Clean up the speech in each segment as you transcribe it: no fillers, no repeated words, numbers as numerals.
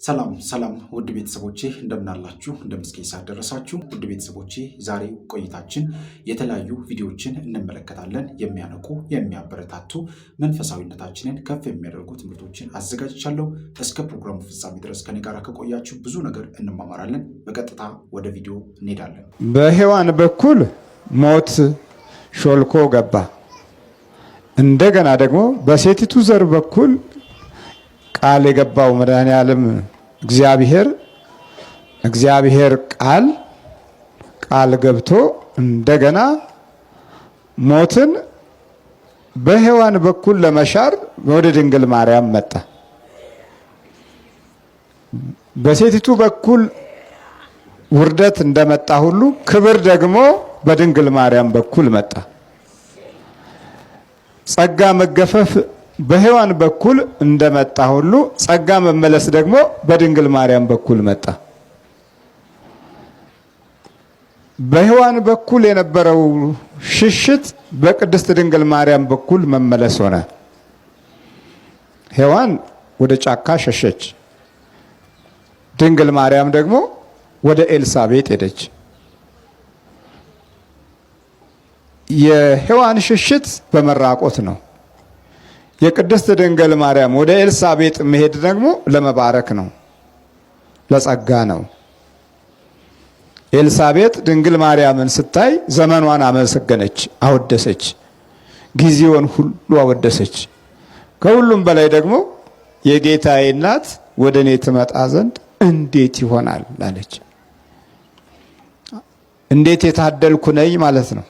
ሰላም ሰላም ውድ ቤተሰቦቼ እንደምን አላችሁ? እንደምስኪን ሰዓት ደረሳችሁ። ውድ ቤተሰቦቼ ዛሬ ቆይታችን የተለያዩ ቪዲዮዎችን እንመለከታለን። የሚያነቁ የሚያበረታቱ መንፈሳዊነታችንን ከፍ የሚያደርጉ ትምህርቶችን አዘጋጅቻለሁ። እስከ ፕሮግራሙ ፍጻሜ ድረስ ከኔ ጋር ከቆያችሁ ብዙ ነገር እንማማራለን። በቀጥታ ወደ ቪዲዮ እንሄዳለን። በሔዋን በኩል ሞት ሾልኮ ገባ። እንደገና ደግሞ በሴቲቱ ዘር በኩል ቃል የገባው መድኃኔዓለም እግዚአብሔር ቃል ገብቶ እንደገና ሞትን በሔዋን በኩል ለመሻር ወደ ድንግል ማርያም መጣ። በሴቲቱ በኩል ውርደት እንደመጣ ሁሉ ክብር ደግሞ በድንግል ማርያም በኩል መጣ። ጸጋ መገፈፍ በሔዋን በኩል እንደመጣ ሁሉ ጸጋ መመለስ ደግሞ በድንግል ማርያም በኩል መጣ። በሔዋን በኩል የነበረው ሽሽት በቅድስት ድንግል ማርያም በኩል መመለስ ሆነ። ሔዋን ወደ ጫካ ሸሸች። ድንግል ማርያም ደግሞ ወደ ኤልሳቤጥ ሄደች። የሔዋን ሽሽት በመራቆት ነው። የቅድስት ድንግል ማርያም ወደ ኤልሳቤጥ መሄድ ደግሞ ለመባረክ ነው፣ ለጸጋ ነው። ኤልሳቤጥ ድንግል ማርያምን ስታይ ዘመኗን አመሰገነች፣ አወደሰች፣ ጊዜውን ሁሉ አወደሰች። ከሁሉም በላይ ደግሞ የጌታዬ እናት ወደ እኔ ትመጣ ዘንድ እንዴት ይሆናል አለች። እንዴት የታደልኩ ነኝ ማለት ነው።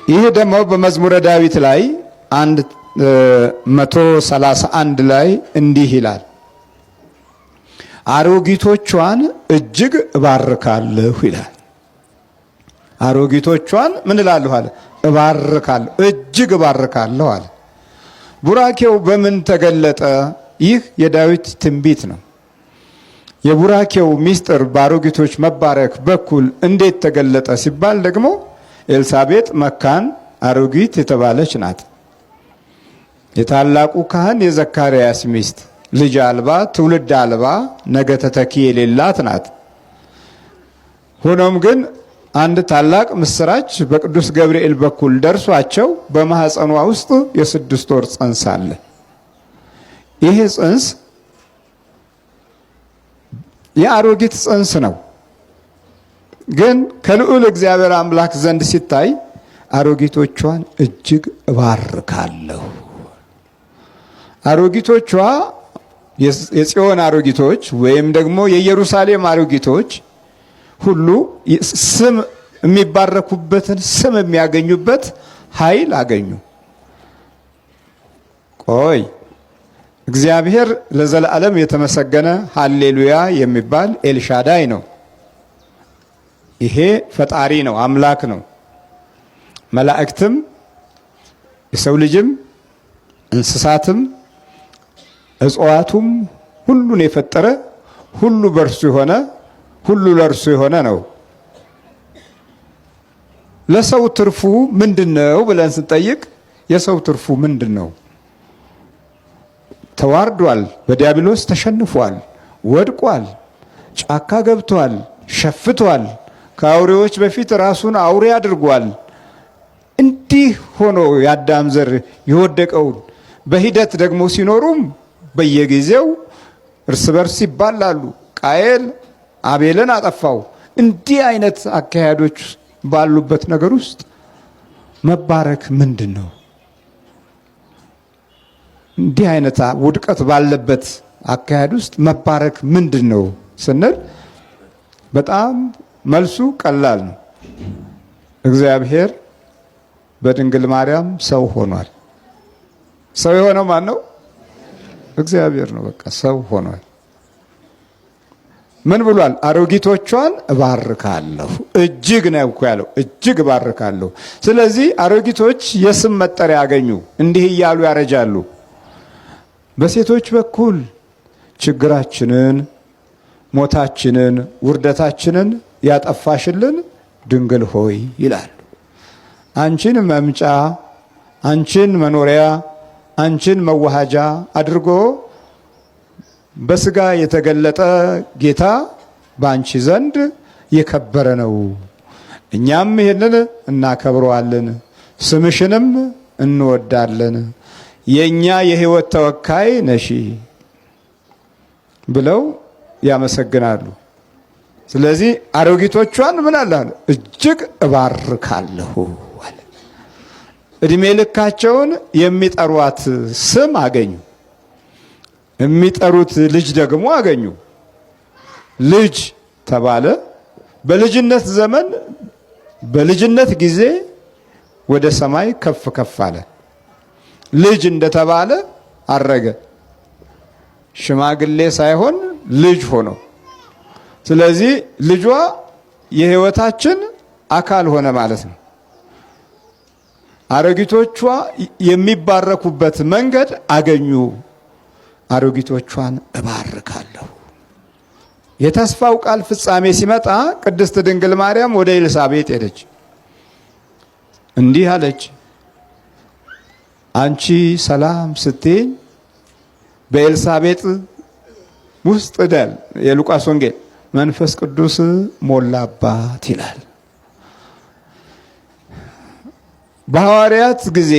ይህ ደግሞ በመዝሙረ ዳዊት ላይ 131 ላይ እንዲህ ይላል፣ አሮጊቶቿን እጅግ እባርካለሁ ይላል። አሮጊቶቿን ምን እላለሁ አለ? እባርካለሁ፣ እጅግ እባርካለሁ አለ። ቡራኬው በምን ተገለጠ? ይህ የዳዊት ትንቢት ነው። የቡራኬው ሚስጥር በአሮጊቶች መባረክ በኩል እንዴት ተገለጠ ሲባል ደግሞ ኤልሳቤጥ መካን አሮጊት የተባለች ናት። የታላቁ ካህን የዘካርያስ ሚስት ልጅ አልባ ትውልድ አልባ ነገ ተተኪ የሌላት ናት። ሆኖም ግን አንድ ታላቅ ምስራች በቅዱስ ገብርኤል በኩል ደርሷቸው በማህፀኗ ውስጥ የ6 ወር ጽንስ አለ። ይሄ ጽንስ የአሮጊት ጽንስ ነው። ግን ከልዑል እግዚአብሔር አምላክ ዘንድ ሲታይ አሮጊቶቿን እጅግ እባርካለሁ። አሮጊቶቿ የጽዮን አሮጊቶች ወይም ደግሞ የኢየሩሳሌም አሮጊቶች ሁሉ ስም የሚባረኩበትን ስም የሚያገኙበት ኃይል አገኙ። ቆይ እግዚአብሔር ለዘላለም የተመሰገነ ሃሌሉያ የሚባል ኤልሻዳይ ነው። ይሄ ፈጣሪ ነው፣ አምላክ ነው። መላእክትም የሰው ልጅም እንስሳትም እጽዋቱም ሁሉን የፈጠረ ሁሉ በእርሱ የሆነ ሁሉ ለእርሱ የሆነ ነው። ለሰው ትርፉ ምንድነው ብለን ስንጠይቅ የሰው ትርፉ ምንድነው? ተዋርዷል፣ በዲያብሎስ ተሸንፏል፣ ወድቋል፣ ጫካ ገብቷል፣ ሸፍቷል፣ ከአውሬዎች በፊት ራሱን አውሬ አድርጓል። እንዲህ ሆኖ የአዳም ዘር የወደቀውን በሂደት ደግሞ ሲኖሩም በየጊዜው እርስ በርስ ይባላሉ። ቃየል አቤልን አጠፋው። እንዲህ አይነት አካሄዶች ባሉበት ነገር ውስጥ መባረክ ምንድን ነው? እንዲህ አይነት ውድቀት ባለበት አካሄድ ውስጥ መባረክ ምንድን ነው ስንል በጣም መልሱ ቀላል ነው። እግዚአብሔር በድንግል ማርያም ሰው ሆኗል። ሰው የሆነው ማን ነው? እግዚአብሔር ነው። በቃ ሰው ሆኗል። ምን ብሏል? አሮጊቶቿን እባርካለሁ። እጅግ ነው እኮ ያለው፣ እጅግ እባርካለሁ። ስለዚህ አሮጊቶች የስም መጠሪያ ያገኙ፣ እንዲህ እያሉ ያረጃሉ። በሴቶች በኩል ችግራችንን፣ ሞታችንን፣ ውርደታችንን ያጠፋሽልን ድንግል ሆይ ይላሉ። አንቺን መምጫ፣ አንቺን መኖሪያ፣ አንቺን መዋሃጃ አድርጎ በስጋ የተገለጠ ጌታ በአንቺ ዘንድ የከበረ ነው። እኛም ይህንን እናከብረዋለን፣ ስምሽንም እንወዳለን፣ የእኛ የሕይወት ተወካይ ነሺ ብለው ያመሰግናሉ። ስለዚህ አሮጊቶቿን ምን አለ? እጅግ እባርካለሁ አለ። እድሜ ልካቸውን የሚጠሯት ስም አገኙ፣ የሚጠሩት ልጅ ደግሞ አገኙ። ልጅ ተባለ። በልጅነት ዘመን በልጅነት ጊዜ ወደ ሰማይ ከፍ ከፍ አለ። ልጅ እንደተባለ አረገ። ሽማግሌ ሳይሆን ልጅ ሆኖ፣ ስለዚህ ልጇ የሕይወታችን አካል ሆነ ማለት ነው። አሮጊቶቿ የሚባረኩበት መንገድ አገኙ። አሮጊቶቿን እባርካለሁ። የተስፋው ቃል ፍጻሜ ሲመጣ ቅድስት ድንግል ማርያም ወደ ኤልሳቤጥ ሄደች። እንዲህ አለች፣ አንቺ ሰላም ስትይኝ በኤልሳቤጥ ውስጥ ደል የሉቃስ ወንጌል መንፈስ ቅዱስ ሞላባት ይላል። በሐዋርያት ጊዜ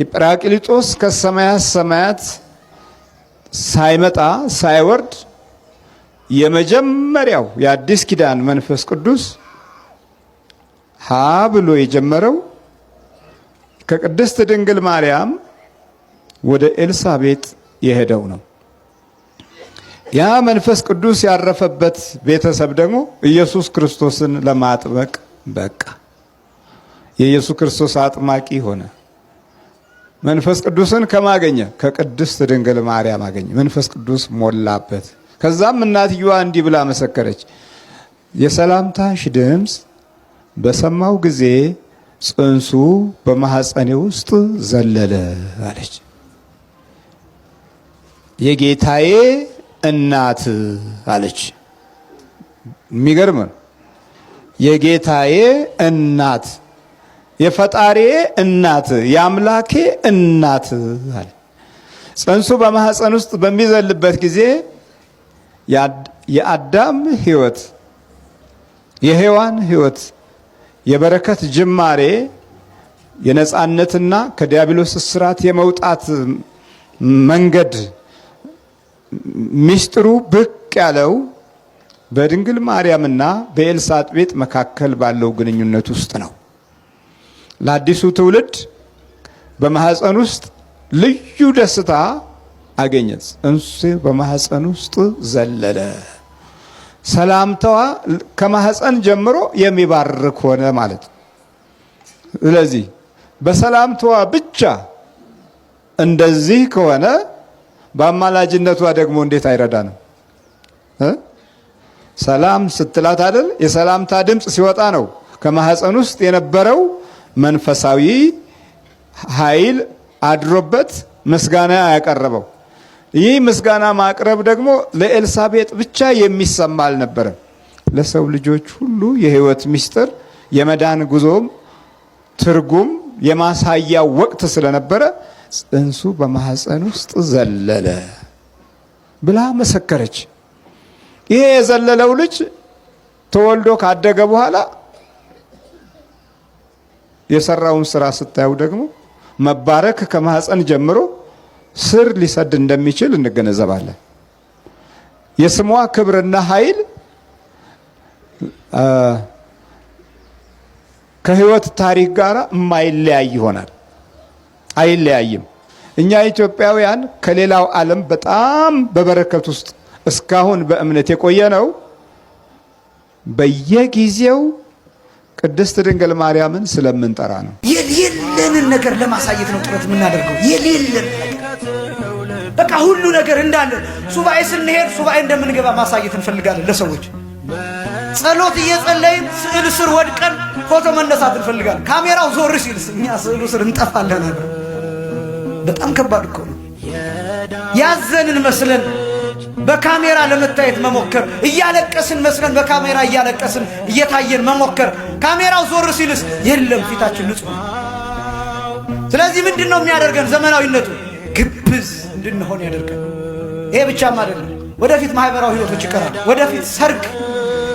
የጰራቅሊጦስ ከሰማያት ሰማያት ሳይመጣ ሳይወርድ የመጀመሪያው የአዲስ ኪዳን መንፈስ ቅዱስ ሀ ብሎ የጀመረው ከቅድስት ድንግል ማርያም ወደ ኤልሳቤጥ የሄደው ነው። ያ መንፈስ ቅዱስ ያረፈበት ቤተሰብ ደግሞ ኢየሱስ ክርስቶስን ለማጥመቅ በቃ። የኢየሱስ ክርስቶስ አጥማቂ ሆነ። መንፈስ ቅዱስን ከማገኘ ከቅድስት ድንግል ማርያም አገኘ። መንፈስ ቅዱስ ሞላበት። ከዛም እናትየዋ እንዲህ ብላ መሰከረች፣ የሰላምታሽ ድምፅ በሰማው ጊዜ ጽንሱ በማህፀኔ ውስጥ ዘለለ አለች። የጌታዬ እናት አለች። የሚገርም ነው። የጌታዬ እናት፣ የፈጣሪዬ እናት፣ የአምላኬ እናት አለ። ጽንሱ በማህፀን ውስጥ በሚዘልበት ጊዜ የአዳም ሕይወት፣ የሔዋን ሕይወት፣ የበረከት ጅማሬ፣ የነጻነትና ከዲያብሎስ እስራት የመውጣት መንገድ ሚስጥሩ ብቅ ያለው በድንግል ማርያምና በኤልሳቤጥ መካከል ባለው ግንኙነት ውስጥ ነው። ለአዲሱ ትውልድ በማህፀን ውስጥ ልዩ ደስታ አገኘት። ጽንሱ በማህፀን ውስጥ ዘለለ። ሰላምታዋ ከማህፀን ጀምሮ የሚባርክ ሆነ ማለት። ስለዚህ በሰላምታዋ ብቻ እንደዚህ ከሆነ በአማላጅነቷ ደግሞ እንዴት አይረዳንም? ሰላም ስትላት አይደል? የሰላምታ ድምፅ ሲወጣ ነው ከማህፀን ውስጥ የነበረው መንፈሳዊ ኃይል አድሮበት ምስጋና ያቀረበው። ይህ ምስጋና ማቅረብ ደግሞ ለኤልሳቤጥ ብቻ የሚሰማ አልነበረም። ለሰው ልጆች ሁሉ የሕይወት ምስጢር የመዳን ጉዞም ትርጉም የማሳያ ወቅት ስለነበረ ጽንሱ በማህፀን ውስጥ ዘለለ ብላ መሰከረች። ይሄ የዘለለው ልጅ ተወልዶ ካደገ በኋላ የሰራውን ስራ ስታዩ ደግሞ መባረክ ከማህፀን ጀምሮ ስር ሊሰድ እንደሚችል እንገነዘባለን። የስሟ ክብርና ኃይል ከሕይወት ታሪክ ጋር የማይለያይ ይሆናል። አይለያይም። እኛ ኢትዮጵያውያን ከሌላው ዓለም በጣም በበረከት ውስጥ እስካሁን በእምነት የቆየ ነው። በየጊዜው ቅድስት ድንግል ማርያምን ስለምንጠራ ነው። የሌለንን ነገር ለማሳየት ነው ጥረት የምናደርገው። የሌለን በቃ ሁሉ ነገር እንዳለ ሱባኤ ስንሄድ ሱባኤ እንደምንገባ ማሳየት እንፈልጋለን ለሰዎች። ጸሎት እየጸለይን ስዕል ስር ወድቀን ፎቶ መነሳት እንፈልጋለን። ካሜራው ዞር ሲልስ እኛ ስዕሉ ስር እንጠፋለን። በጣም ከባድ እኮ ነው። ያዘንን መስለን በካሜራ ለመታየት መሞከር፣ እያለቀስን መስለን በካሜራ እያለቀስን እየታየን መሞከር። ካሜራው ዞር ሲልስ የለም ፊታችን ንጹህ። ስለዚህ ምንድነው የሚያደርገን? ዘመናዊነቱ ግብዝ እንድንሆን ያደርገን። ይሄ ብቻም አይደለም፣ ወደፊት ማህበራዊ ህይወቶች ይቀራሉ። ወደፊት ሰርግ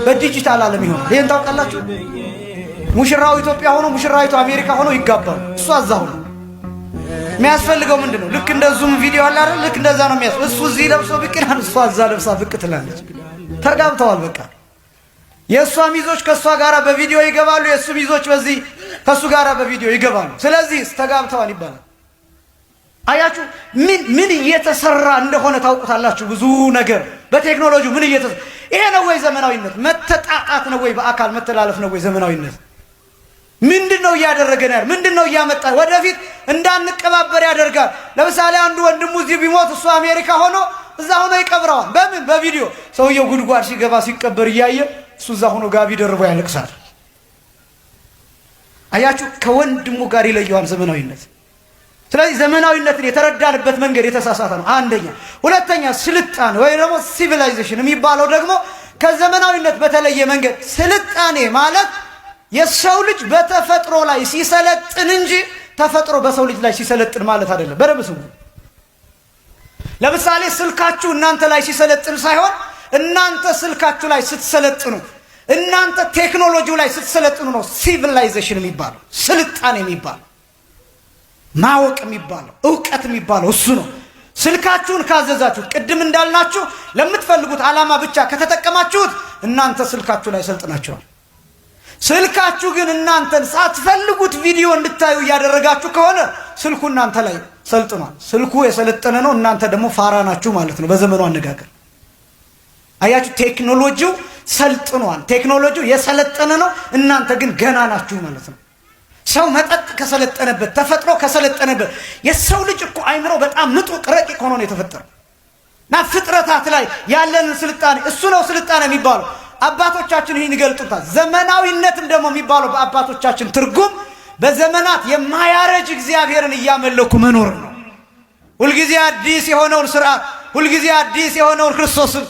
በዲጂታል ዓለም ይሆናል። ይሄን ታውቃላችሁ። ሙሽራው ኢትዮጵያ ሆኖ ሙሽራይቱ አሜሪካ ሆኖ ይጋባሉ። እሱ አዛው ነው። የሚያስፈልገው ምንድነው? ልክ እንደዙም ቪዲዮ አለ አይደል? ልክ እንደዛ ነው የሚያስፈልገው። እሱ እዚህ ለብሶ ብቅ ይላል፣ እሷ እዛ ለብሳ ብቅ ትላለች። ተጋብተዋል። በቃ የእሷ ሚዞች ከእሷ ጋር በቪዲዮ ይገባሉ፣ የእሱ ሚዞች በዚህ ከእሱ ጋር በቪዲዮ ይገባሉ። ስለዚህ ተጋብተዋል ይባላል። አያችሁ ምን እየተሰራ እንደሆነ ታውቁታላችሁ። ብዙ ነገር በቴክኖሎጂ ምን እየተሰራ ይሄ ነው ወይ ዘመናዊነት? መተጣጣት ነው ወይ? በአካል መተላለፍ ነው ወይ ዘመናዊነት? ምንድነው እያደረገን ያለው? ምንድነው እያመጣ ወደፊት እንዳንቀባበር ያደርጋል። ለምሳሌ አንዱ ወንድሙ እዚህ ቢሞት እሱ አሜሪካ ሆኖ እዛ ሆኖ ይቀብረዋል። በምን? በቪዲዮ። ሰውየው ጉድጓድ ሲገባ ሲቀበር እያየ እሱ እዛ ሆኖ ጋቢ ደርቦ ያለቅሳል። አያችሁ ከወንድሙ ጋር ይለየዋል ዘመናዊነት። ስለዚህ ዘመናዊነትን የተረዳንበት መንገድ የተሳሳተ ነው። አንደኛ። ሁለተኛ ስልጣኔ ወይ ደግሞ ሲቪላይዜሽን የሚባለው ደግሞ ከዘመናዊነት በተለየ መንገድ ስልጣኔ ማለት የሰው ልጅ በተፈጥሮ ላይ ሲሰለጥን እንጂ ተፈጥሮ በሰው ልጅ ላይ ሲሰለጥን ማለት አይደለም። በደንብ ስሙ። ለምሳሌ ስልካችሁ እናንተ ላይ ሲሰለጥን ሳይሆን እናንተ ስልካችሁ ላይ ስትሰለጥኑ፣ እናንተ ቴክኖሎጂው ላይ ስትሰለጥኑ ነው ሲቪላይዜሽን የሚባለው፣ ስልጣኔ የሚባለው፣ ማወቅ የሚባለው፣ ዕውቀት የሚባለው እሱ ነው። ስልካችሁን ካዘዛችሁ፣ ቅድም እንዳልናችሁ ለምትፈልጉት ዓላማ ብቻ ከተጠቀማችሁት እናንተ ስልካችሁ ላይ ሰልጥናችኋል። ስልካችሁ ግን እናንተን ሳትፈልጉት ቪዲዮ እንድታዩ እያደረጋችሁ ከሆነ ስልኩ እናንተ ላይ ሰልጥኗል። ስልኩ የሰለጠነ ነው፣ እናንተ ደግሞ ፋራ ናችሁ ማለት ነው በዘመኑ አነጋገር። አያችሁ ቴክኖሎጂው ሰልጥኗል፣ ቴክኖሎጂው የሰለጠነ ነው፣ እናንተ ግን ገና ናችሁ ማለት ነው። ሰው መጠጥ ከሰለጠነበት፣ ተፈጥሮ ከሰለጠነበት፣ የሰው ልጅ እኮ አይምሮ በጣም ምጡቅ ረቂቅ ሆኖ ነው የተፈጠረው። እና ፍጥረታት ላይ ያለንን ስልጣኔ እሱ ነው ስልጣኔ የሚባለው። አባቶቻችን ይህን ይገልጡታል። ዘመናዊነትን ደግሞ የሚባለው በአባቶቻችን ትርጉም በዘመናት የማያረጅ እግዚአብሔርን እያመለኩ መኖር ነው። ሁልጊዜ አዲስ የሆነውን ስርዓት፣ ሁልጊዜ አዲስ የሆነውን ክርስቶስን፣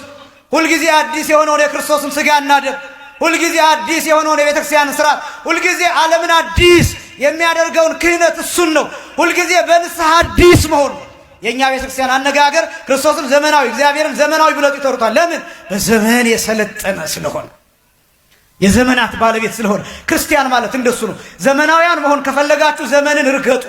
ሁልጊዜ አዲስ የሆነውን የክርስቶስን ስጋና ደም፣ ሁልጊዜ አዲስ የሆነውን የቤተክርስቲያን ስርዓት፣ ሁልጊዜ ዓለምን አዲስ የሚያደርገውን ክህነት እሱን ነው። ሁልጊዜ በንስሐ አዲስ መሆን። የኛ ቤተክርስቲያን አነጋገር ክርስቶስን ዘመናዊ እግዚአብሔርን ዘመናዊ ብለው ይጠሩታል። ለምን? በዘመን የሰለጠነ ስለሆነ፣ የዘመናት ባለቤት ስለሆነ። ክርስቲያን ማለት እንደሱ ነው። ዘመናዊያን መሆን ከፈለጋችሁ ዘመንን እርገጡ፣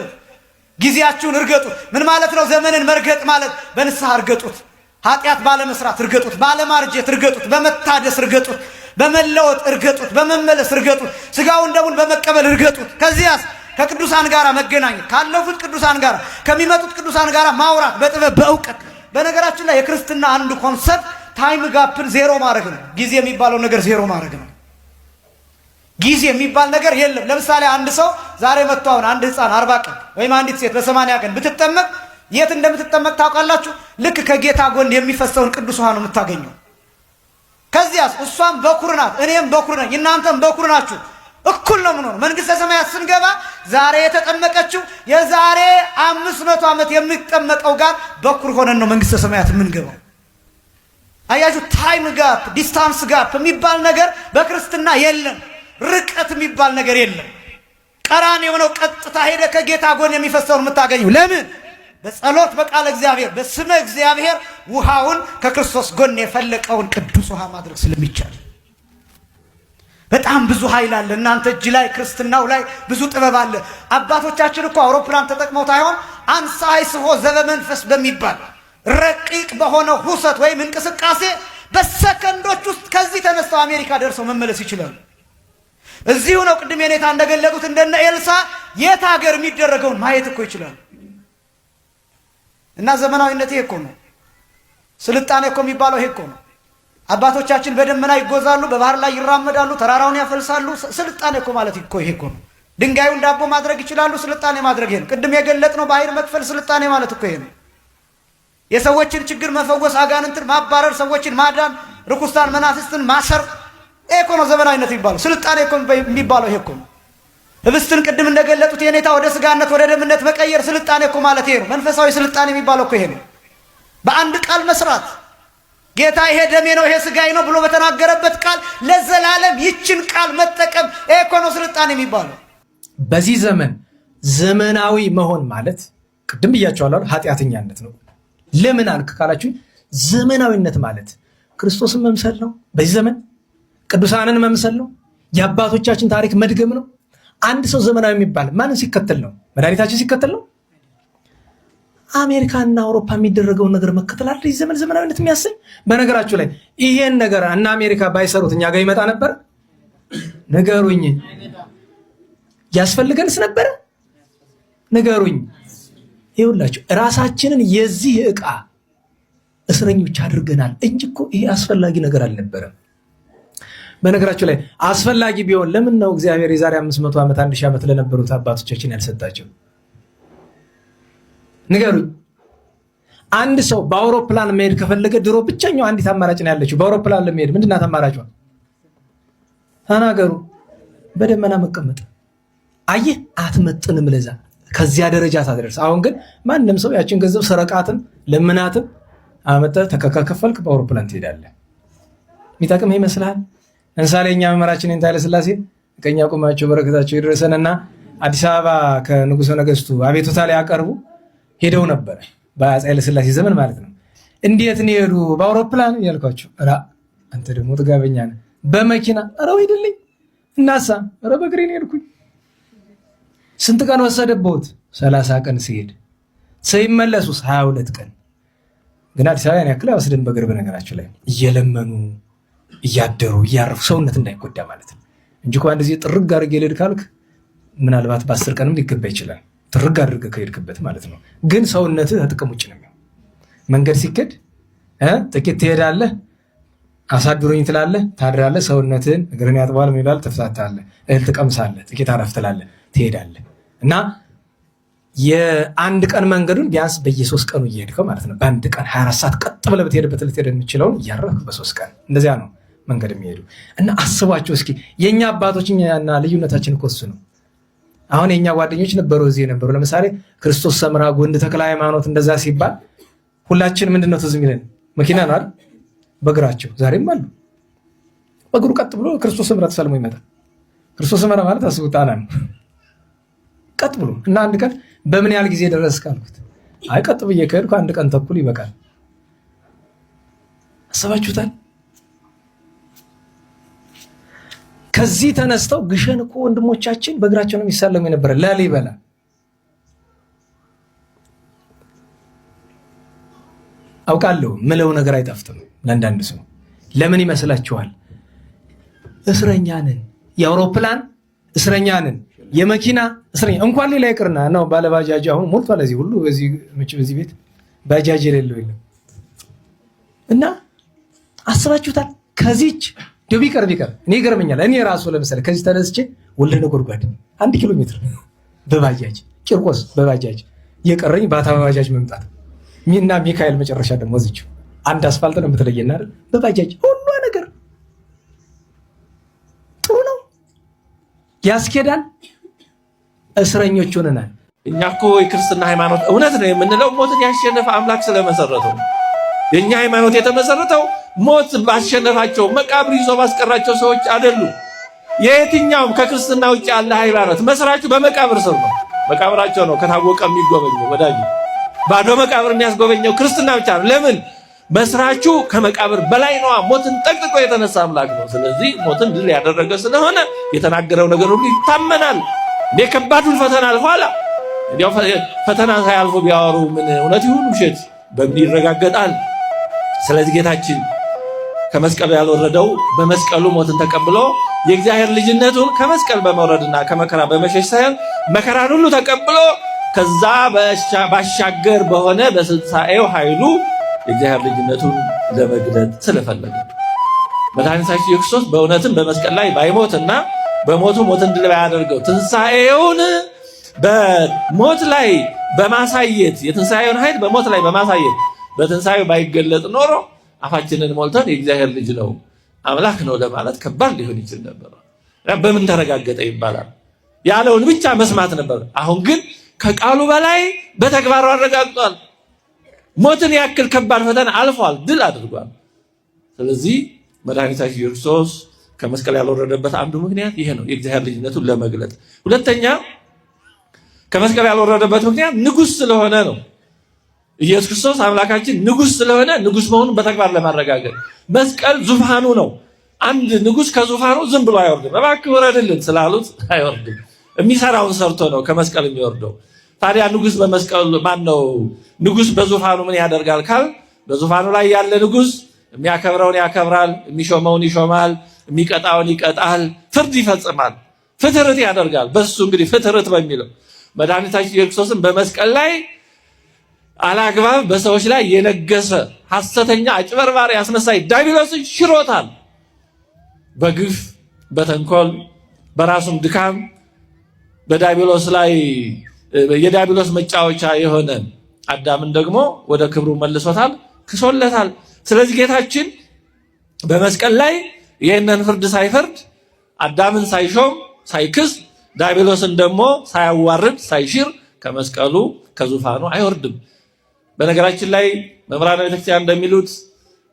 ጊዜያችሁን እርገጡ። ምን ማለት ነው ዘመንን መርገጥ ማለት? በንስሐ እርገጡት፣ ኃጢአት ባለመስራት እርገጡት፣ ባለማርጀት እርገጡት፣ በመታደስ እርገጡት፣ በመለወጥ እርገጡት፣ በመመለስ እርገጡት፣ ስጋውን ደሙን በመቀበል እርገጡት። ከዚያስ ከቅዱሳን ጋር መገናኘት፣ ካለፉት ቅዱሳን ጋር ከሚመጡት ቅዱሳን ጋር ማውራት በጥበብ በእውቀት። በነገራችን ላይ የክርስትና አንዱ ኮንሰፕት ታይም ጋፕን ዜሮ ማድረግ ነው። ጊዜ የሚባለው ነገር ዜሮ ማድረግ ነው። ጊዜ የሚባል ነገር የለም። ለምሳሌ አንድ ሰው ዛሬ መጥቶ አሁን አንድ ህፃን 40 ቀን ወይም አንዲት ሴት በ80 ቀን ብትጠመቅ የት እንደምትጠመቅ ታውቃላችሁ? ልክ ከጌታ ጎን የሚፈሰውን ቅዱስ ውሃ ነው የምታገኘው። ከዚያስ እሷም በኩር ናት፣ እኔም በኩር ነኝ፣ እናንተም በኩር ናችሁ። እኩል ነው ምን ሆነ? መንግስተ ሰማያት ስንገባ ዛሬ የተጠመቀችው የዛሬ 500 ዓመት የሚጠመቀው ጋር በኩር ሆነን ነው መንግስተ ሰማያት የምንገባው። አያችሁ ታይም ጋፕ ዲስታንስ ጋፕ የሚባል ነገር በክርስትና የለም። ርቀት የሚባል ነገር የለም። ቀራንዮ ነው፣ ቀጥታ ሄደ ከጌታ ጎን የሚፈሰውን የምታገኘው። ለምን? በጸሎት በቃለ እግዚአብሔር በስመ እግዚአብሔር ውሃውን ከክርስቶስ ጎን የፈለቀውን ቅዱስ ውሃ ማድረግ ስለሚቻል በጣም ብዙ ኃይል አለ እናንተ እጅ ላይ፣ ክርስትናው ላይ ብዙ ጥበብ አለ። አባቶቻችን እኮ አውሮፕላን ተጠቅመው ታይሆን አንሳይ ስሆ ዘበመንፈስ በሚባል ረቂቅ በሆነ ሁሰት ወይም እንቅስቃሴ በሰከንዶች ውስጥ ከዚህ ተነስተው አሜሪካ ደርሰው መመለስ ይችላሉ። እዚሁ ነው ቅድም የኔታ እንደገለጡት እንደነ ኤልሳ የት ሀገር የሚደረገውን ማየት እኮ ይችላሉ። እና ዘመናዊነት ይሄ እኮ ነው። ስልጣኔ እኮ የሚባለው ይሄ እኮ ነው። አባቶቻችን በደመና ይጎዛሉ፣ በባህር ላይ ይራመዳሉ፣ ተራራውን ያፈልሳሉ። ስልጣኔ እኮ ማለት እኮ ይሄ እኮ ነው። ድንጋዩን ዳቦ ማድረግ ይችላሉ። ስልጣኔ ማድረግ ይሄ ነው። ቅድም የገለጥነው ባህር መክፈል ስልጣኔ ማለት እኮ ይሄ ነው። የሰዎችን ችግር መፈወስ፣ አጋንንትን ማባረር፣ ሰዎችን ማዳን፣ ርኩሳን መናፍስትን ማሰር፣ ይሄ እኮ ነው ዘመናዊነት የሚባለው። ስልጣኔ እኮ የሚባለው ይሄ እኮ ነው። ህብስትን ቅድም እንደገለጡት የኔታ ወደ ስጋነት ወደ ደምነት መቀየር ስልጣኔ እኮ ማለት ይሄ ነው። መንፈሳዊ ስልጣኔ የሚባለው እኮ ይሄ ነው። በአንድ ቃል መስራት ጌታ ይሄ ደሜ ነው ይሄ ስጋዬ ነው ብሎ በተናገረበት ቃል ለዘላለም ይችን ቃል መጠቀም ይሄ እኮ ነው ስልጣኔ የሚባለው። በዚህ ዘመን ዘመናዊ መሆን ማለት ቅድም ብያቸዋለሁ ኃጢአተኛነት ነው። ለምን አልክ ካላችሁ ዘመናዊነት ማለት ክርስቶስን መምሰል ነው። በዚህ ዘመን ቅዱሳንን መምሰል ነው። የአባቶቻችን ታሪክ መድገም ነው። አንድ ሰው ዘመናዊ የሚባል ማንን ሲከተል ነው? መድኃኒታችን ሲከተል ነው። አሜሪካና አውሮፓ የሚደረገውን ነገር መከተል አይደል ይህ ዘመን ዘመናዊነት የሚያሰኝ? በነገራችሁ ላይ ይሄን ነገር እና አሜሪካ ባይሰሩት እኛ ጋር ይመጣ ነበር? ንገሩኝ። ያስፈልገንስ ነበረ? ንገሩኝ። ይኸውላችሁ ራሳችንን የዚህ ዕቃ እስረኞች አድርገናል እንጂ እኮ ይሄ አስፈላጊ ነገር አልነበረም። በነገራችሁ ላይ አስፈላጊ ቢሆን ለምን ነው እግዚአብሔር የዛሬ 500 ዓመት 1000 ዓመት ለነበሩት አባቶቻችን ያልሰጣቸው? ንገሩኝ። አንድ ሰው በአውሮፕላን መሄድ ከፈለገ ድሮ ብቸኛው አንዲት አማራጭ ነው ያለችው። በአውሮፕላን ለመሄድ ምንድናት አማራጯ? ተናገሩ። በደመና መቀመጥ። አየህ፣ አትመጥንም ለዛ ከዚያ ደረጃ ታደርስ። አሁን ግን ማንም ሰው ያችን ገንዘብ ሰረቃትም ለምናትም አመጣህ ተከከፈልክ በአውሮፕላን ትሄዳለህ። የሚጠቅም ይመስልሃል? ለምሳሌ እኛ መምህራችን ኃይለ ሥላሴ ቀኛ ቆማቸው በረከታቸው ይድረሰንና አዲስ አበባ ከንጉሠ ነገሥቱ አቤቱታ ላይ ያቀርቡ ሄደው ነበር። በአፄ ኃይለ ሥላሴ ዘመን ማለት ነው። እንዴት ነው ሄዱ? በአውሮፕላን ያልኳቸው። አንተ ደግሞ ጥጋበኛ ነህ። በመኪና ሄድልኝ እናሳ በእግሬ ነው ሄድኩኝ። ስንት ቀን ወሰደብዎት? 30 ቀን ሲሄድ ሲመለሱስ 22 ቀን። ግን አዲስ አበባ ያን ያክል አይወስድም በእግር። በነገራቸው ላይ እየለመኑ እያደሩ እያረፉ ሰውነት እንዳይጎዳ ማለት ነው እንጂ እኮ አንድ ጊዜ ጥርግ አድርጌ ልሄድ ካልክ ምናልባት በ10 ቀንም ሊገባ ይችላል። ጥርግ አድርገህ ከሄድክበት ማለት ነው። ግን ሰውነትህ ከጥቅም ውጭ ነው የሚሆን። መንገድ ሲከድ ጥቂት ትሄዳለህ፣ አሳድሮኝ ትላለህ፣ ታድራለህ። ሰውነትህን እግርን ያጥበዋል ምን ይላል፣ ትፍታታለህ፣ እህል ትቀምሳለህ፣ ጥቂት አረፍ ትላለህ፣ ትሄዳለህ። እና የአንድ ቀን መንገዱን ቢያንስ በየ3 ቀኑ እየሄድከው ማለት ነው። በአንድ ቀን 24 ሰዓት ቀጥ ብለህ ብትሄድበት ልትሄድ የምችለውን እያረፍክ በ3 ቀን እንደዚያ ነው መንገድ የሚሄዱ። እና አስቧቸው እስኪ የእኛ አባቶችና ልዩነታችን እኮ እሱ ነው። አሁን የእኛ ጓደኞች ነበሩ፣ እዚህ ነበሩ። ለምሳሌ ክርስቶስ ሰምራ፣ ጎንድ ተክለ ሃይማኖት እንደዛ ሲባል ሁላችን ምንድነው ትዝ የሚለን? መኪና ነው አይደል? በእግራቸው ዛሬም አሉ። በእግሩ ቀጥ ብሎ ክርስቶስ ሰምራ ተሳልሞ ይመጣል። ክርስቶስ ሰምራ ማለት አስቡ ጣና ነው። ቀጥ ብሎ እና አንድ ቀን በምን ያህል ጊዜ ደረስክ አልኩት። አይ ቀጥ ብዬ ከሄድኩ 1 ቀን ተኩል ይበቃል። አሰባችሁታል? ከዚህ ተነስተው ግሸን እኮ ወንድሞቻችን በእግራቸው ነው የሚሳለሙ የነበረ። ላሊበላ አውቃለሁ ምለው ነገር አይጣፍጥም ለአንዳንድ ሰው። ለምን ይመስላችኋል? እስረኛ ነን፣ የአውሮፕላን እስረኛ ነን፣ የመኪና እስረኛ እንኳን ሌላ ይቅርና ነው። ባለባጃጅ አሁን ሞልቷል እዚህ ሁሉ በዚህ ቤት ባጃጅ የሌለው የለም። እና አስባችሁታል? ከዚች ቢቀር እኔ ይገርመኛል። እኔ ራሱ ለምሳሌ ከዚህ ተነስቼ ወልደ ነጎድጓድ 1 ኪሎ ሜትር በባጃጅ ቂርቆስ በባጃጅ የቀረኝ ባታ በባጃጅ መምጣት እና ሚካኤል መጨረሻ ደግሞ እዚችው አንድ አስፋልት ነው የምትለየና አይደል? በባጃጅ ሁሉ ነገር ጥሩ ነው፣ ያስኬዳል። እስረኞች ሆነናል። እኛ እኮ የክርስትና ሃይማኖት እውነት ነው የምንለው ሞትን ያሸነፈ አምላክ ስለመሰረተው። የኛ ሃይማኖት የተመሰረተው ሞት ባሸነፋቸው መቃብር ይዞ ባስቀራቸው ሰዎች አይደሉም። የየትኛውም ከክርስትና ውጭ ያለ ሃይማኖት መስራቹ በመቃብር ስር ነው። መቃብራቸው ነው ከታወቀ የሚጎበኘው። ወዳጅ ባዶ መቃብር የሚያስጎበኘው ክርስትና ብቻ ነው። ለምን? መስራቹ ከመቃብር በላይ ነው። ሞትን ጠቅጥቆ የተነሳ አምላክ ነው። ስለዚህ ሞትን ድል ያደረገ ስለሆነ የተናገረው ነገር ሁሉ ይታመናል። እንዴ ከባዱን ፈተና አልፏል። እንዴው ፈተና ሳያልፉ ቢያወሩ ምን እውነት ይሁን ውሸት በምን ይረጋገጣል? ስለዚህ ጌታችን ከመስቀሉ ያልወረደው በመስቀሉ ሞትን ተቀብሎ የእግዚአብሔር ልጅነቱን ከመስቀል በመውረድና ከመከራ በመሸሽ ሳይሆን መከራን ሁሉ ተቀብሎ ከዛ ባሻገር በሆነ በትንሣኤው ኃይሉ የእግዚአብሔር ልጅነቱን ለመግለጥ ስለፈለገ መድኃኒታችን ኢየሱስ ክርስቶስ በእውነትም በመስቀል ላይ ባይሞትና በሞቱ ሞትን ድል ባያደርገው ትንሣኤውን በሞት ላይ በማሳየት የትንሣኤውን ኃይል በሞት ላይ በማሳየት በትንሣኤው ባይገለጥ ኖሮ አፋችንን ሞልተን የእግዚአብሔር ልጅ ነው አምላክ ነው ለማለት ከባድ ሊሆን ይችል ነበር። በምን ተረጋገጠ ይባላል? ያለውን ብቻ መስማት ነበር። አሁን ግን ከቃሉ በላይ በተግባሩ አረጋግጧል። ሞትን ያክል ከባድ ፈተና አልፏል፣ ድል አድርጓል። ስለዚህ መድኃኒታችን ኢየሱስ ክርስቶስ ከመስቀል ያልወረደበት አንዱ ምክንያት ይሄ ነው፣ የእግዚአብሔር ልጅነቱን ለመግለጥ። ሁለተኛ ከመስቀል ያልወረደበት ምክንያት ንጉሥ ስለሆነ ነው። ኢየሱስ ክርስቶስ አምላካችን ንጉሥ ስለሆነ ንጉሥ መሆኑን በተግባር ለማረጋገጥ መስቀል ዙፋኑ ነው። አንድ ንጉሥ ከዙፋኑ ዝም ብሎ አይወርድም። እባክህ ውረድልን ስላሉት አይወርድም። የሚሰራውን ሰርቶ ነው ከመስቀል የሚወርደው። ታዲያ ንጉሥ በመስቀሉ ማነው? ንጉሥ በዙፋኑ ምን ያደርጋል ካል በዙፋኑ ላይ ያለ ንጉሥ የሚያከብረውን ያከብራል፣ የሚሾመውን ይሾማል፣ የሚቀጣውን ይቀጣል፣ ፍርድ ይፈጽማል፣ ፍትርት ያደርጋል። በሱ እንግዲህ ፍትርት በሚለው መድኃኒታችን ኢየሱስ ክርስቶስን በመስቀል ላይ አላግባብ በሰዎች ላይ የነገሰ ሐሰተኛ አጭበርባሪ አስመሳይ ዲያብሎስን ሽሮታል። በግፍ በተንኮል በራሱም ድካም በዲያብሎስ ላይ የዲያብሎስ መጫወቻ የሆነ አዳምን ደግሞ ወደ ክብሩ መልሶታል፣ ክሶለታል። ስለዚህ ጌታችን በመስቀል ላይ ይህንን ፍርድ ሳይፈርድ አዳምን ሳይሾም ሳይክስ ዲያብሎስን ደግሞ ሳያዋርድ ሳይሽር ከመስቀሉ ከዙፋኑ አይወርድም። በነገራችን ላይ መምህራነ ቤተክርስቲያን እንደሚሉት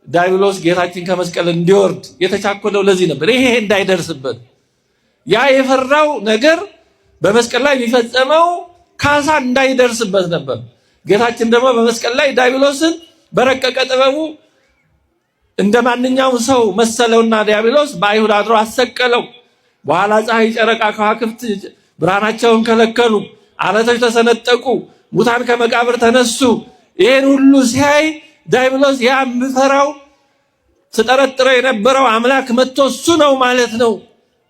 ዲያብሎስ ጌታችን ከመስቀል እንዲወርድ የተቻኮለው ለዚህ ነበር፣ ይሄ እንዳይደርስበት። ያ የፈራው ነገር በመስቀል ላይ የሚፈጸመው ካሳ እንዳይደርስበት ነበር። ጌታችን ደግሞ በመስቀል ላይ ዲያብሎስን በረቀቀ ጥበቡ እንደ ማንኛውም ሰው መሰለውና ዲያብሎስ በአይሁድ አድሮ አሰቀለው። በኋላ ፀሐይ፣ ጨረቃ፣ ከዋክብት ብርሃናቸውን ከለከሉ፣ አለቶች ተሰነጠቁ፣ ሙታን ከመቃብር ተነሱ። ይህን ሁሉ ሲያይ ዲያብሎስ ያ የምፈራው ስጠረጥረው የነበረው አምላክ መጥቶ እሱ ነው ማለት ነው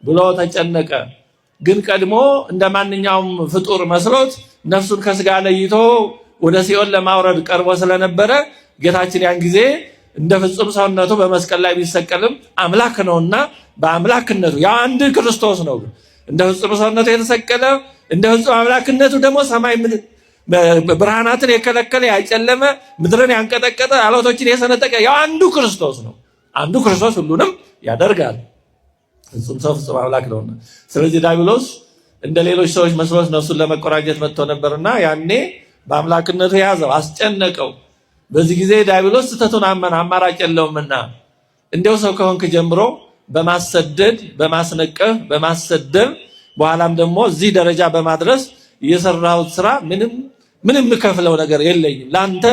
ብሎ ተጨነቀ። ግን ቀድሞ እንደ ማንኛውም ፍጡር መስሎት ነፍሱን ከስጋ ለይቶ ወደ ሲኦል ለማውረድ ቀርቦ ስለነበረ ጌታችን ያን ጊዜ እንደ ፍጹም ሰውነቱ በመስቀል ላይ ቢሰቀልም አምላክ ነውና በአምላክነቱ ያ አንድ ክርስቶስ ነው። እንደ ፍጹም ሰውነቱ የተሰቀለ እንደ ፍጹም አምላክነቱ ደግሞ ሰማይ ብርሃናትን የከለከለ ያጨለመ ምድርን ያንቀጠቀጠ አለቶችን የሰነጠቀ ያ አንዱ ክርስቶስ ነው። አንዱ ክርስቶስ ሁሉንም ያደርጋል። ፍጹም ሰው ፍጹም አምላክ ነውና። ስለዚህ ዲያብሎስ እንደ ሌሎች ሰዎች መስሎት ነፍሱን ለመቆራኘት መጥቶ ነበርና ያኔ በአምላክነቱ ያዘው፣ አስጨነቀው። በዚህ ጊዜ ዲያብሎስ ስተቱን አመነ፣ አማራጭ የለውምና እንዲያው ሰው ከሆንክ ጀምሮ በማሰደድ በማስነቀፍ በማሰደብ በኋላም ደግሞ እዚህ ደረጃ በማድረስ የሰራሁት ስራ ምንም ልከፍለው ነገር የለኝም። ላንተ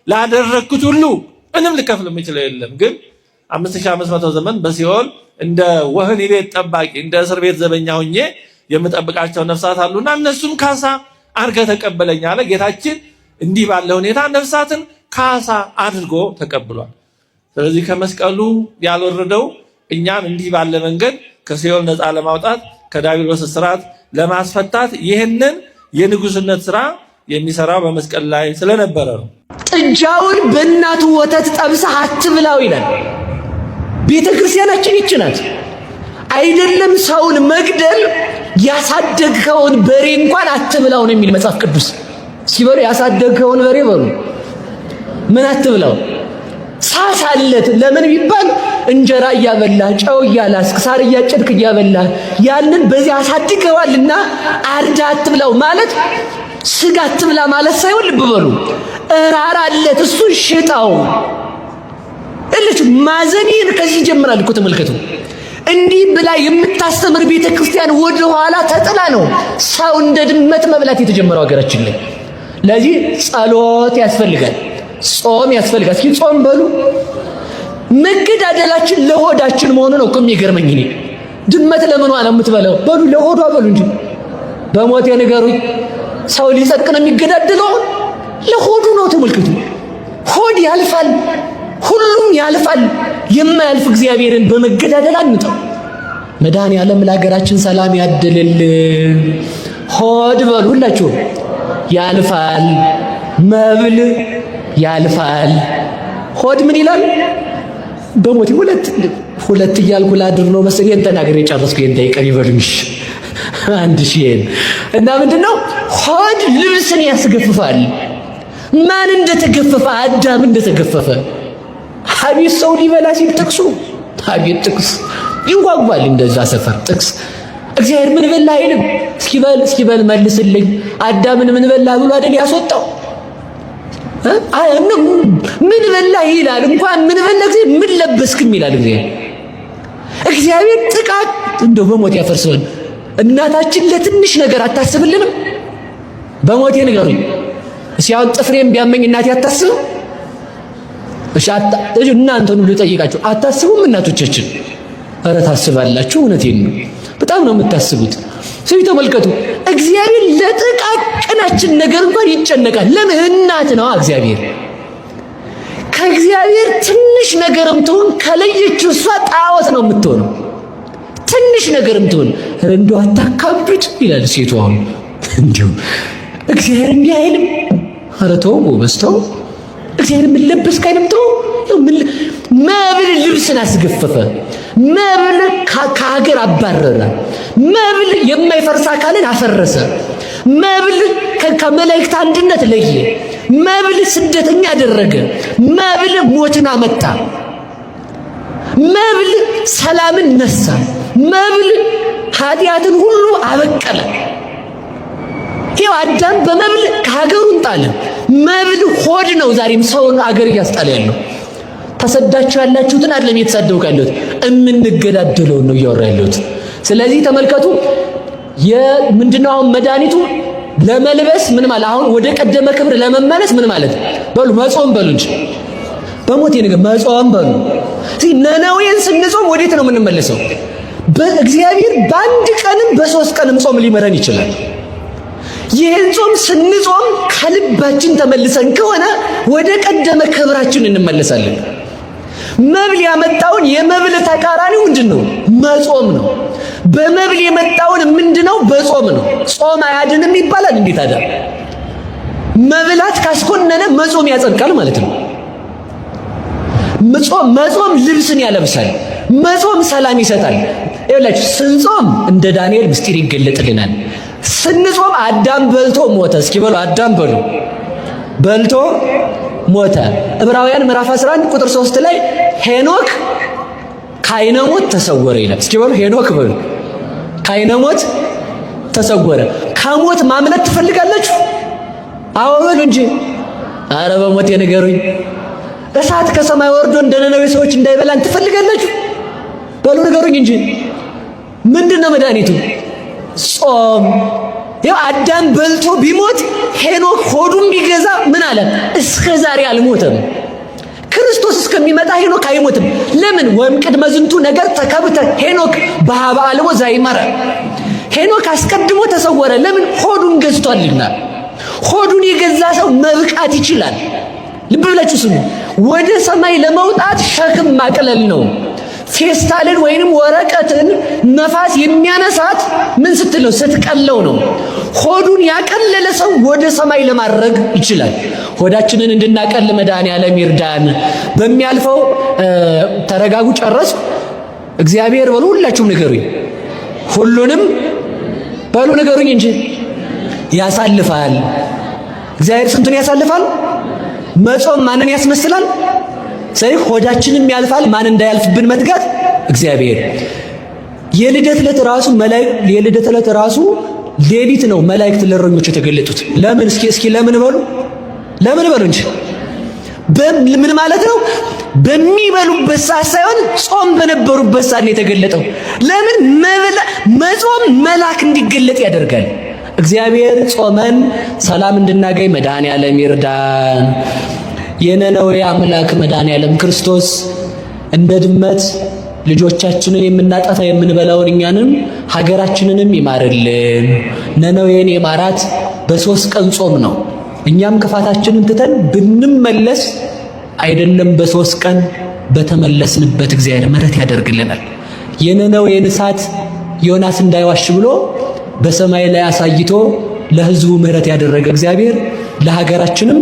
ላደረግኩት ሁሉ ምንም ልከፍል የምችለው የለም። ግን 5500 ዘመን በሲኦል እንደ ወህኒ ቤት ጠባቂ እንደ እስር ቤት ዘበኛ ሆኜ የምጠብቃቸው ነፍሳት አሉና እነሱን ካሳ አድርገህ ተቀበለኝ አለ። ጌታችን እንዲህ ባለ ሁኔታ ነፍሳትን ካሳ አድርጎ ተቀብሏል። ስለዚህ ከመስቀሉ ያልወረደው እኛን እንዲህ ባለ መንገድ ከሲኦል ነፃ ለማውጣት ከዲያብሎስ እስራት ለማስፈታት ይህንን የንጉስነት ስራ የሚሰራው በመስቀል ላይ ስለነበረ ነው። ጥጃውን በእናቱ ወተት ጠብሰህ አትብላው ይላል። ቤተ ክርስቲያናችን ይህች ናት። አይደለም ሰውን መግደል ያሳደግከውን በሬ እንኳን አትብላው ነው የሚል መጽሐፍ ቅዱስ። ሲበሉ ያሳደግከውን በሬ በሉ ምን አትብላው፣ ሳሳለት። ለምን ቢባል እንጀራ እያበላህ ጨው እያላስክ ሳር እያጨድክ እያበላህ ያንን በዚህ አሳድገዋልና አርዳ አትብላው ማለት ስጋ አትብላ ማለት ሳይሆን ልብ በሉ እራራለት፣ እሱን ሽጣው። እልሽ ማዘኔን ከዚህ ይጀምራል እኮ ተመልከቱ። እንዲህ ብላ የምታስተምር ቤተ ክርስቲያን ወደ ኋላ ተጥላ ነው ሰው እንደ ድመት መብላት የተጀመረው ሀገራችን ላይ። ለዚህ ጸሎት ያስፈልጋል፣ ጾም ያስፈልጋል። እስኪ ጾም በሉ። መገዳደላችን ለሆዳችን መሆኑ ነው እኮ የሚገርመኝ። እኔ ድመት ለምን ነው የምትበላው? በሉ ለሆዷ በሉ እንጂ በሞቴ ንገሩኝ። ሰው ሊጸድቅ ነው የሚገዳደለው? ለሆዱ ነው። ተመልከቱ፣ ሆድ ያልፋል፣ ሁሉም ያልፋል። የማያልፍ እግዚአብሔርን በመገዳደል አንተው። መድኃኔዓለም ለሀገራችን ሰላም ያድልልን። ሆድ በሉ ሁላችሁ። ያልፋል፣ መብል ያልፋል። ሆድ ምን ይላል? በሞቴ ሁለት እያልኩ ላድር ነው መሰለኝ። ይሄን ተናግሬ ጨረስኩ። ይሄን ደቂቃ ይበሉኝ። አንድ ሺህ እና ምንድነው ሆድ ልብስን ያስገፍፋል። ማን እንደተገፈፈ? አዳም እንደተገፈፈ። አቤት ሰው ሊበላ ሲል ጥቅሱ፣ አቤት ጥቅስ ይንጓጓል። እንደዛ ሰፈር ጥቅስ እግዚአብሔር ምን በላ አይልም። እስኪበል መልስልኝ። አዳምን ምን በላ ብሎ አይደል ያስወጣው? ምን በላ ይላል። እንኳን ምን በላ ጊዜ ምን ለበስክም ይላል እግዚአብሔር። ጥቃት እንደው በሞት ያፈርሰውን። እናታችን ለትንሽ ነገር አታስብልንም? በሞቴ ንገሩኝ። ሲያውን ጥፍሬም ቢያመኝ እናቴ አታስብም? እሺ እናንተን ሁሉ ጠይቃችሁ አታስቡም? እናቶቻችን ኧረ ታስባላችሁ። እውነቴን ነው፣ በጣም ነው የምታስቡት። ሰው ተመልከቱ፣ እግዚአብሔር ለጥቃቅናችን ነገር እንኳን ይጨነቃል። ለምን? እናት ነው እግዚአብሔር። ከእግዚአብሔር ትንሽ ነገርም ትሁን ከለየችው እሷ ጣዖት ነው የምትሆነው። ትንሽ ነገርም ትሁን እንደው አታካብድ ይላል ሴቱ። አሁን እንዲሁ እግዚአብሔር እንዲህ አይልም። ኧረ ተው በስተው እግዚአብሔር ምን ለበስክ አይልም። ተው መብል ልብስን አስገፈፈ። መብል ከሀገር አባረረ። መብል የማይፈርስ አካልን አፈረሰ። መብል ከመላእክት አንድነት ለየ። መብል ስደተኛ አደረገ። መብል ሞትን አመጣ። መብል ሰላምን ነሳ። መብል ኃጢአትን ሁሉ አበቀለ። ይኸው አዳም በመብል ከሀገሩን ጣለ። መብል ሆድ ነው ዛሬም ሰውን አገር እያስጣለ ያለው። ተሰዳችሁ ያላችሁትን አይደለም እየተሳደው ካለሁት እምንገዳደለው ነው እያወራ ያለሁት። ስለዚህ ተመልከቱ፣ ምንድነው አሁን መድኃኒቱ ለመልበስ ምን ማለት አሁን ወደ ቀደመ ክብር ለመመለስ ምን ማለት በሉ መጾም በሉ እንጂ በሞቴ ነገር መጾም በሉ። ነነዌን ስንጾም ወዴት ነው የምንመለሰው? በእግዚአብሔር በአንድ ቀንም በሶስት ቀንም ጾም ሊመረን ይችላል። ይህን ጾም ስንጾም ከልባችን ተመልሰን ከሆነ ወደ ቀደመ ክብራችን እንመለሳለን። መብል ያመጣውን የመብል ተቃራኒው ምንድነው? መጾም ነው። በመብል የመጣውን ምንድነው? በጾም ነው። ጾም አያድንም ይባላል። እንዴት አዳ መብላት ካስኮነነ መጾም ያጸድቃል ማለት ነው። መጾም ልብስን ያለብሳል። መጾም ሰላም ይሰጣል። ይኸውላችሁ ስንጾም እንደ ዳንኤል ምስጢር ይገለጥልናል። ስንጾም አዳም በልቶ ሞተ። እስኪ በሉ አዳም በሉ በልቶ ሞተ። ዕብራውያን ምዕራፍ 11 ቁጥር 3 ላይ ሄኖክ ከዓይነ ሞት ተሰወረ ይላል። እስኪ በሉ ሄኖክ በሉ ከዓይነ ሞት ተሰወረ። ከሞት ማምለጥ ትፈልጋላችሁ? አዎ በሉ እንጂ። ኧረ በሞት የነገሩኝ። እሳት ከሰማይ ወርዶ እንደ ነነዌ ሰዎች እንዳይበላን ትፈልጋላችሁ? በሉ ንገሩኝ እንጂ። ምንድነው መድኃኒቱ? ጾም። ያው አዳም በልቶ ቢሞት ሄኖክ ሆዱን ቢገዛ ምን አለ? እስከ ዛሬ አልሞተም። ክርስቶስ እስከሚመጣ ሄኖክ አይሞትም። ለምን? ወእምቅድመ ዝንቱ ነገር ተከብተ ሄኖክ በኀበ አልቦ ዘኢመረ። ሄኖክ አስቀድሞ ተሰወረ። ለምን? ሆዱን ገዝቷልና። ሆዱን የገዛ ሰው መብቃት ይችላል። ልብ ብላችሁ ስሙ። ወደ ሰማይ ለመውጣት ሸክም ማቅለል ነው። ፌስታልን ወይንም ወረቀትን ነፋስ የሚያነሳት ምን ስትል ነው? ስትቀለው ነው። ሆዱን ያቀለለ ሰው ወደ ሰማይ ለማድረግ ይችላል። ሆዳችንን እንድናቀል መድኃኔዓለም ይርዳን። በሚያልፈው ተረጋጉ። ጨረስ። እግዚአብሔር በሉ ሁላችሁም ንገሩኝ። ሁሉንም በሉ ንገሩኝ እንጂ ያሳልፋል። እግዚአብሔር ስንቱን ያሳልፋል? መጾም ማንን ያስመስላል? ስለዚህ ሆዳችንም ያልፋል። ማን እንዳያልፍብን መትጋት እግዚአብሔር። የልደት ዕለት ራሱ ሌሊት ነው መላእክት ለእረኞች የተገለጡት። ለምን? እስኪ ለምን በሉ እንጂ ምን ማለት ነው? በሚበሉበት ሰዓት ሳይሆን ጾም በነበሩበት ሰዓት ነው የተገለጠው። ለምን? መጾም መልአክ እንዲገለጥ ያደርጋል። እግዚአብሔር ጾመን ሰላም እንድናገኝ መድኃኔዓለም ይርዳን። የነነዌ አምላክ መድኃኔዓለም ክርስቶስ እንደ ድመት ልጆቻችንን የምናጠፋ የምንበላውን እኛንም ሀገራችንንም ይማርልን። ነነዌን የማራት በ3 ቀን ጾም ነው። እኛም ክፋታችንን ትተን ብንመለስ አይደለም በ3 ቀን በተመለስንበት እግዚአብሔር ምሕረት ያደርግልናል። የነነዌን እሳት ዮናስ እንዳይዋሽ ብሎ በሰማይ ላይ አሳይቶ ለሕዝቡ ምሕረት ያደረገ እግዚአብሔር ለሀገራችንም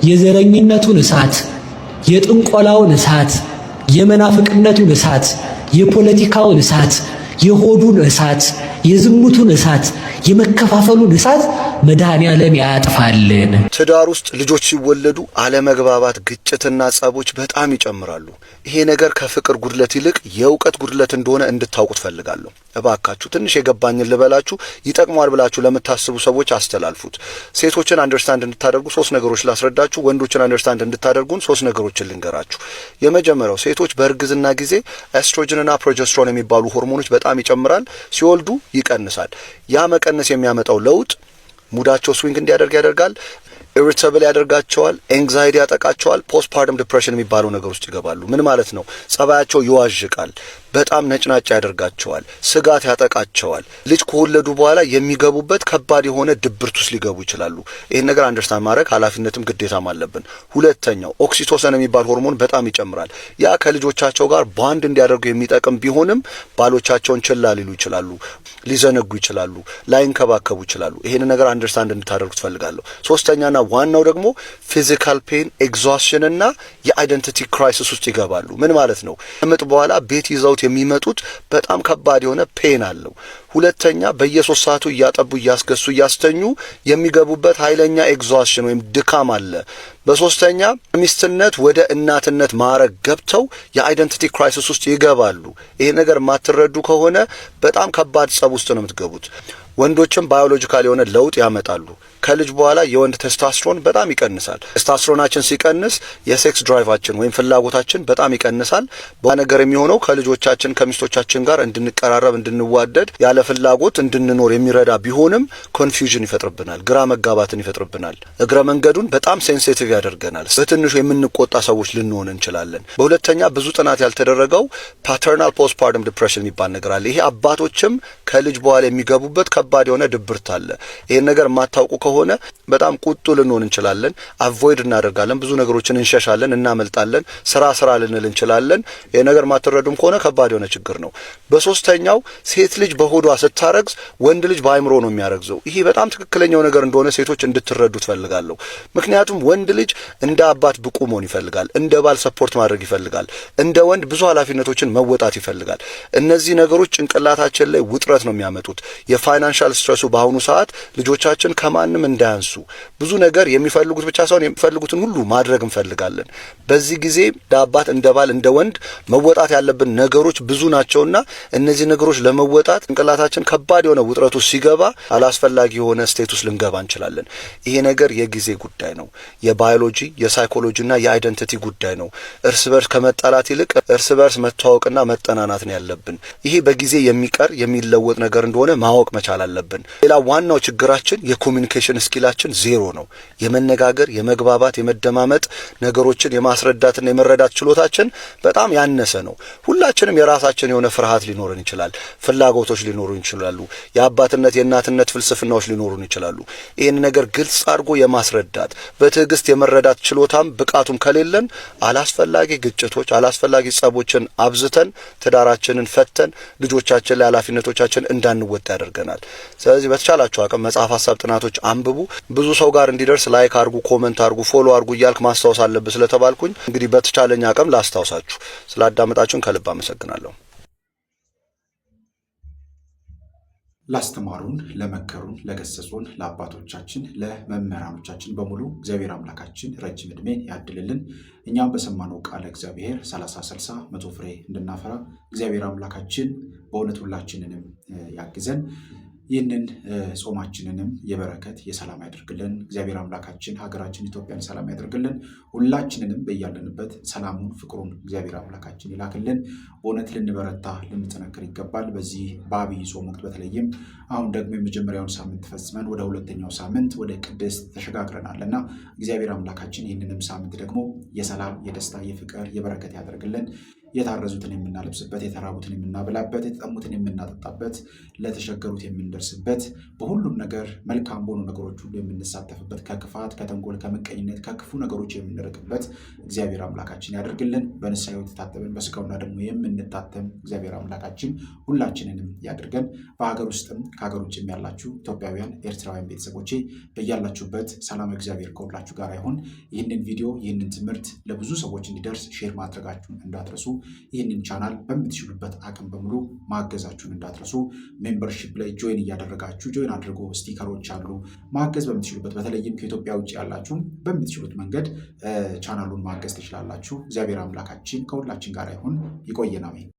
የዘረኝነቱን እሳት፣ የጥንቆላውን እሳት፣ የመናፍቅነቱን እሳት፣ የፖለቲካውን እሳት፣ የሆዱን እሳት፣ የዝሙቱን እሳት፣ የመከፋፈሉን እሳት መድኃኔዓለም ያጥፋልን። ትዳር ውስጥ ልጆች ሲወለዱ አለመግባባት፣ ግጭትና ጸቦች በጣም ይጨምራሉ። ይሄ ነገር ከፍቅር ጉድለት ይልቅ የእውቀት ጉድለት እንደሆነ እንድታውቁት ፈልጋለሁ። እባካችሁ ትንሽ የገባኝን ልበላችሁ፣ ይጠቅማል ብላችሁ ለምታስቡ ሰዎች አስተላልፉት። ሴቶችን አንደርስታንድ እንድታደርጉ 3 ነገሮች ላስረዳችሁ። ወንዶችን አንደርስታንድ እንድታደርጉን 3 ነገሮችን ልንገራችሁ። የመጀመሪያው ሴቶች በእርግዝና ጊዜ ኤስትሮጅንና ፕሮጀስትሮን የሚባሉ ሆርሞኖች በጣም ይጨምራል፣ ሲወልዱ ይቀንሳል። ያ መቀነስ የሚያመጣው ለውጥ ሙዳቸው ስዊንግ እንዲያደርግ ያደርጋል። ኢሪታብል ያደርጋቸዋል፣ ኤንግዛይቲ ያጠቃቸዋል፣ ፖስትፓርተም ዲፕሬሽን የሚባለው ነገር ውስጥ ይገባሉ። ምን ማለት ነው? ጸባያቸው ይዋዥቃል፣ በጣም ነጭናጭ ያደርጋቸዋል፣ ስጋት ያጠቃቸዋል። ልጅ ከወለዱ በኋላ የሚገቡበት ከባድ የሆነ ድብርት ውስጥ ሊገቡ ይችላሉ። ይህን ነገር አንደርስታንድ ማድረግ ኃላፊነትም ግዴታም አለብን። ሁለተኛው ኦክሲቶሲን የሚባል ሆርሞን በጣም ይጨምራል። ያ ከልጆቻቸው ጋር ባንድ እንዲያደርጉ የሚጠቅም ቢሆንም ባሎቻቸውን ችላ ሊሉ ይችላሉ፣ ሊዘነጉ ይችላሉ፣ ላይንከባከቡ ይችላሉ። ይህን ነገር አንደርስታንድ እንድታደርጉ ትፈልጋለሁ። ሶስተኛና ዋናው ደግሞ ፊዚካል ፔን፣ ኤግዞስሽን እና የአይደንቲቲ ክራይሲስ ውስጥ ይገባሉ። ምን ማለት ነው? ከምጥ በኋላ ቤት ይዘውት የሚመጡት በጣም ከባድ የሆነ ፔን አለው። ሁለተኛ በየ3 ሰዓቱ እያጠቡ እያስገሱ እያስተኙ የሚገቡበት ኃይለኛ ኤግዞስሽን ወይም ድካም አለ። በሶስተኛ ሚስትነት ወደ እናትነት ማዕረግ ገብተው የአይደንቲቲ ክራይሲስ ውስጥ ይገባሉ። ይሄ ነገር የማትረዱ ከሆነ በጣም ከባድ ጸብ ውስጥ ነው የምትገቡት። ወንዶችም ባዮሎጂካል የሆነ ለውጥ ያመጣሉ። ከልጅ በኋላ የወንድ ቴስቶስትሮን በጣም ይቀንሳል። ቴስቶስትሮናችን ሲቀንስ የሴክስ ድራይቫችን ወይም ፍላጎታችን በጣም ይቀንሳል። ነገር የሚሆነው ከልጆቻችን ከሚስቶቻችን ጋር እንድንቀራረብ እንድንዋደድ ያለ ፍላጎት እንድንኖር የሚረዳ ቢሆንም ኮንፊውዥን ይፈጥርብናል፣ ግራ መጋባትን ይፈጥርብናል። እግረ መንገዱን በጣም ሴንሲቲቭ ያደርገናል። በትንሹ የምንቆጣ ሰዎች ልንሆን እንችላለን። በሁለተኛ ብዙ ጥናት ያልተደረገው ፓተርናል ፖስትፓርተም ዲፕሬሽን የሚባል ነገር አለ። ይሄ አባቶችም ከልጅ በኋላ የሚገቡበት ከባድ የሆነ ድብርት አለ። ይሄን ነገር የማታውቁ ከሆነ በጣም ቁጡ ልንሆን እንችላለን። አቮይድ እናደርጋለን፣ ብዙ ነገሮችን እንሸሻለን፣ እናመልጣለን፣ ስራ ልንል እንችላለን። ይሄ ነገር ማትረዱም ከሆነ ከባድ የሆነ ችግር ነው። በሶስተኛው ሴት ልጅ በሆዷ ስታረግዝ ወንድ ልጅ በአይምሮ ነው የሚያረግዘው። ይሄ በጣም ትክክለኛው ነገር እንደሆነ ሴቶች እንድትረዱ ትፈልጋለሁ። ምክንያቱም ወንድ ልጅ እንደ አባት ብቁ መሆን ይፈልጋል፣ እንደ ባል ሰፖርት ማድረግ ይፈልጋል፣ እንደ ወንድ ብዙ ኃላፊነቶችን መወጣት ይፈልጋል። እነዚህ ነገሮች ጭንቅላታችን ላይ ውጥረት ነው የሚያመጡት። የፋይናንሻል ስትረሱ በአሁኑ ሰዓት ልጆቻችን ከማንም እንዳያንሱ ብዙ ነገር የሚፈልጉት ብቻ ሳይሆን የሚፈልጉትን ሁሉ ማድረግ እንፈልጋለን። በዚህ ጊዜ እንደ አባት እንደ ባል እንደ ወንድ መወጣት ያለብን ነገሮች ብዙ ናቸውና እነዚህ ነገሮች ለመወጣት ጭንቅላታችን ከባድ የሆነ ውጥረቱ ሲገባ አላስፈላጊ የሆነ ስቴት ውስጥ ልንገባ እንችላለን። ይሄ ነገር የጊዜ ጉዳይ ነው። የባዮሎጂ የሳይኮሎጂና የአይደንቲቲ ጉዳይ ነው። እርስ በርስ ከመጣላት ይልቅ እርስ በርስ መተዋወቅና መጠናናት ነው ያለብን። ይሄ በጊዜ የሚቀር የሚለወጥ ነገር እንደሆነ ማወቅ መቻል አለብን። ሌላ ዋናው ችግራችን የኮሚኒኬሽን ስኪላችን ዜሮ ነው። የመነጋገር፣ የመግባባት፣ የመደማመጥ ነገሮችን የማስረዳትና የመረዳት ችሎታችን በጣም ያነሰ ነው። ሁላችንም የራሳችን የሆነ ፍርሃት ሊኖርን ይችላል፣ ፍላጎቶች ሊኖሩን ይችላሉ፣ የአባትነት የእናትነት ፍልስፍናዎች ሊኖሩን ይችላሉ። ይህን ነገር ግልጽ አድርጎ የማስረዳት በትዕግስት የመረዳት ችሎታም ብቃቱም ከሌለን አላስፈላጊ ግጭቶች፣ አላስፈላጊ ጸቦችን አብዝተን ትዳራችንን ፈተን ልጆቻችን ላይ ኃላፊነቶቻችን እንዳንወጣ ያደርገናል። ስለዚህ በተቻላችሁ አቅም መጽሐፍ ሀሳብ ጥናቶች አንብቡ። ብዙ ሰው ጋር እንዲደርስ ላይክ አድርጉ፣ ኮሜንት አድርጉ፣ ፎሎ አድርጉ እያልክ ማስታወስ አለብህ ስለተባልኩኝ እንግዲህ በተቻለኝ አቅም ላስታውሳችሁ። ስላዳመጣችሁን ከልብ አመሰግናለሁ። ላስተማሩን፣ ለመከሩን፣ ለገሰጹን ለአባቶቻችን ለመምህራኖቻችን በሙሉ እግዚአብሔር አምላካችን ረጅም ዕድሜ ያድልልን። እኛም በሰማነው ቃለ እግዚአብሔር 30፣ 60፣ 100 ፍሬ እንድናፈራ እግዚአብሔር አምላካችን በእውነት ሁላችንንም ያግዘን። ይህንን ጾማችንንም የበረከት የሰላም ያደርግልን። እግዚአብሔር አምላካችን ሀገራችን ኢትዮጵያን ሰላም ያደርግልን። ሁላችንንም በያለንበት ሰላሙን ፍቅሩን እግዚአብሔር አምላካችን ይላክልን። በእውነት ልንበረታ ልንጠነክር ይገባል። በዚህ በአብይ ጾም ወቅት በተለይም አሁን ደግሞ የመጀመሪያውን ሳምንት ፈጽመን ወደ ሁለተኛው ሳምንት ወደ ቅድስት ተሸጋግረናል እና እግዚአብሔር አምላካችን ይህንንም ሳምንት ደግሞ የሰላም የደስታ የፍቅር የበረከት ያደርግልን። የታረዙትን የምናለብስበት፣ የተራቡትን የምናበላበት፣ የተጠሙትን የምናጠጣበት፣ ለተቸገሩት የምንደርስበት፣ በሁሉም ነገር መልካም በሆኑ ነገሮች ሁሉ የምንሳተፍበት፣ ከክፋት ከተንኮል ከምቀኝነት ከክፉ ነገሮች የምንርቅበት እግዚአብሔር አምላካችን ያደርግልን። በንስሐ ሕይወት የታጠብን በስጋውና ደግሞ የምንታተም እግዚአብሔር አምላካችን ሁላችንንም ያድርገን። በሀገር ውስጥም ከሀገር ውጭም ያላችሁ ኢትዮጵያውያን ኤርትራውያን ቤተሰቦቼ በያላችሁበት ሰላም እግዚአብሔር ከሁላችሁ ጋር ይሁን። ይህንን ቪዲዮ ይህንን ትምህርት ለብዙ ሰዎች እንዲደርስ ሼር ማድረጋችሁን እንዳትረሱ። ይህንን ቻናል በምትችሉበት አቅም በሙሉ ማገዛችሁን እንዳትረሱ። ሜምበርሺፕ ላይ ጆይን እያደረጋችሁ ጆይን አድርጎ ስቲከሮች አሉ። ማገዝ በምትችሉበት በተለይም ከኢትዮጵያ ውጭ ያላችሁ በምትችሉት መንገድ ቻናሉን ማገዝ ትችላላችሁ። እግዚአብሔር አምላካችን ከሁላችን ጋር ይሁን። ይቆየን። አሜን።